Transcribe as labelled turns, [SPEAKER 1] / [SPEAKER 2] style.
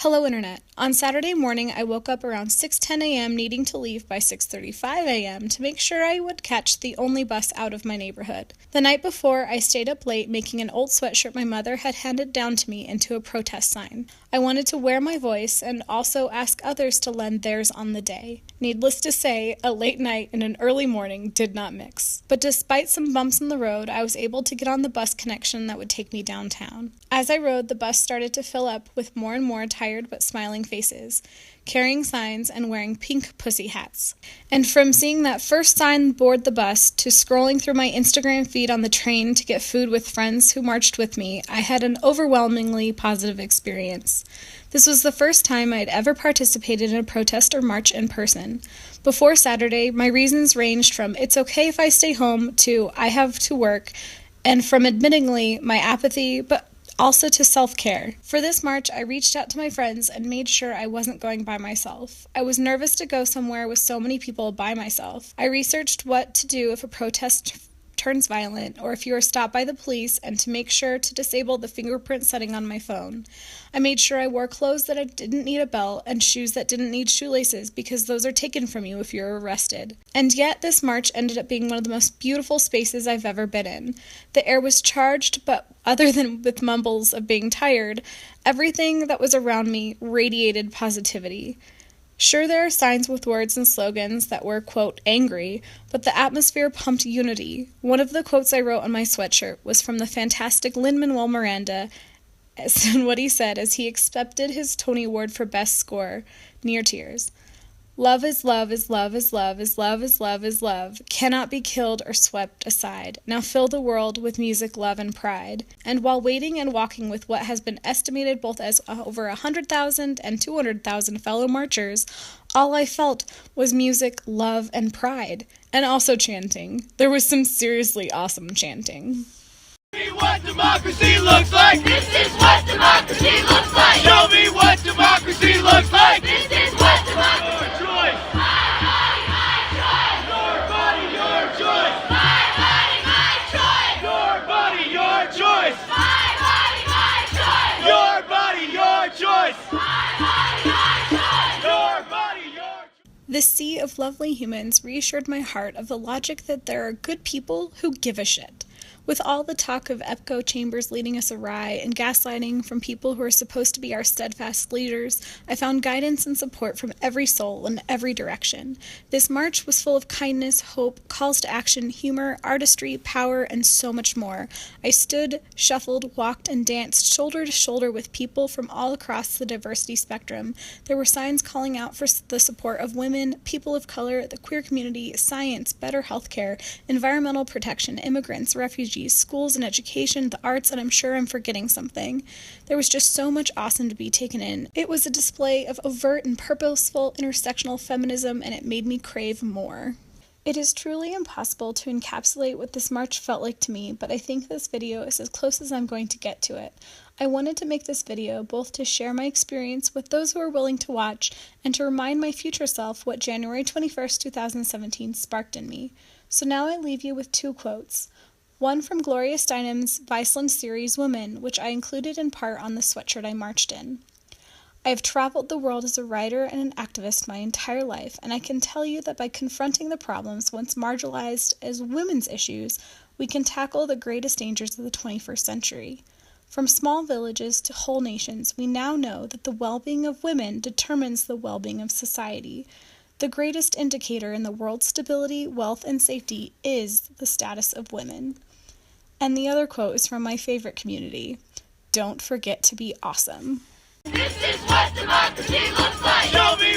[SPEAKER 1] Hello Internet. On Saturday morning, I woke up around 6:10 a.m. needing to leave by 6:35 a.m. to make sure I would catch the only bus out of my neighborhood. The night before, I stayed up late making an old sweatshirt my mother had handed down to me into a protest sign. I wanted to wear my voice and also ask others to lend theirs on the day. Needless to say, a late night and an early morning did not mix. But despite some bumps in the road, I was able to get on the bus connection that would take me downtown. As I rode, the bus started to fill up with more and more tired but smiling faces, carrying signs and wearing pink pussy hats. And from seeing that first sign board the bus to scrolling through my Instagram feed on the train to get food with friends who marched with me, I had an overwhelmingly positive experience. This was the first time I had ever participated in a protest or march in person. Before Saturday, my reasons ranged from it's okay if I stay home to I have to work, and from admittingly my apathy, but also to self-care. For this march, I reached out to my friends and made sure I wasn't going by myself. I was nervous to go somewhere with so many people by myself. I researched what to do if a protest turns violent or if you are stopped by the police and to make sure to disable the fingerprint setting on my phone. I made sure I wore clothes that I didn't need a belt and shoes that didn't need shoelaces because those are taken from you if you're arrested. And yet this march ended up being one of the most beautiful spaces I've ever been in. The air was charged, but other than with mumbles of being tired, everything that was around me radiated positivity. Sure, there are signs with words and slogans that were, quote, angry, but the atmosphere pumped unity. One of the quotes I wrote on my sweatshirt was from the fantastic Lin-Manuel Miranda, and what he said as he accepted his Tony Award for Best Score, near tears. Love is love is love is love is love is love is love, cannot be killed or swept aside. Now fill the world with music, love, and pride. And while waiting and walking with what has been estimated both as over 100,000 and 200,000 fellow marchers, all I felt was music, love, and pride. And also chanting. There was some seriously awesome chanting.
[SPEAKER 2] Show me what democracy looks like.
[SPEAKER 3] This is what democracy looks like.
[SPEAKER 2] Show me what democracy looks like.
[SPEAKER 3] This is what democracy.
[SPEAKER 2] Your choice.
[SPEAKER 3] My body, my choice.
[SPEAKER 2] Your body, your choice.
[SPEAKER 3] My body, my choice.
[SPEAKER 2] Your body, your choice.
[SPEAKER 3] My body, my choice.
[SPEAKER 2] Your body, your choice.
[SPEAKER 3] My body, my choice.
[SPEAKER 2] Your body, your choice.
[SPEAKER 1] This sea of lovely humans reassured my heart of the logic that there are good people who give a shit. With all the talk of echo chambers leading us awry and gaslighting from people who are supposed to be our steadfast leaders, I found guidance and support from every soul in every direction. This march was full of kindness, hope, calls to action, humor, artistry, power, and so much more. I stood, shuffled, walked, and danced shoulder to shoulder with people from all across the diversity spectrum. There were signs calling out for the support of women, people of color, the queer community, science, better healthcare, environmental protection, immigrants, refugees, schools and education, the arts, and I'm sure I'm forgetting something. There was just so much awesome to be taken in. It was a display of overt and purposeful intersectional feminism, and it made me crave more. It is truly impossible to encapsulate what this march felt like to me, but I think this video is as close as I'm going to get to it. I wanted to make this video both to share my experience with those who are willing to watch and to remind my future self what January 21st, 2017 sparked in me. So now I leave you with two quotes. One from Gloria Steinem's Viceland series Woman, which I included in part on the sweatshirt I marched in. I have traveled the world as a writer and an activist my entire life, and I can tell you that by confronting the problems once marginalized as women's issues, we can tackle the greatest dangers of the 21st century. From small villages to whole nations, we now know that the well-being of women determines the well-being of society. The greatest indicator in the world's stability, wealth, and safety is the status of women. And the other quote is from my favorite community. Don't forget to be awesome.
[SPEAKER 3] This is what democracy looks like.
[SPEAKER 2] Show me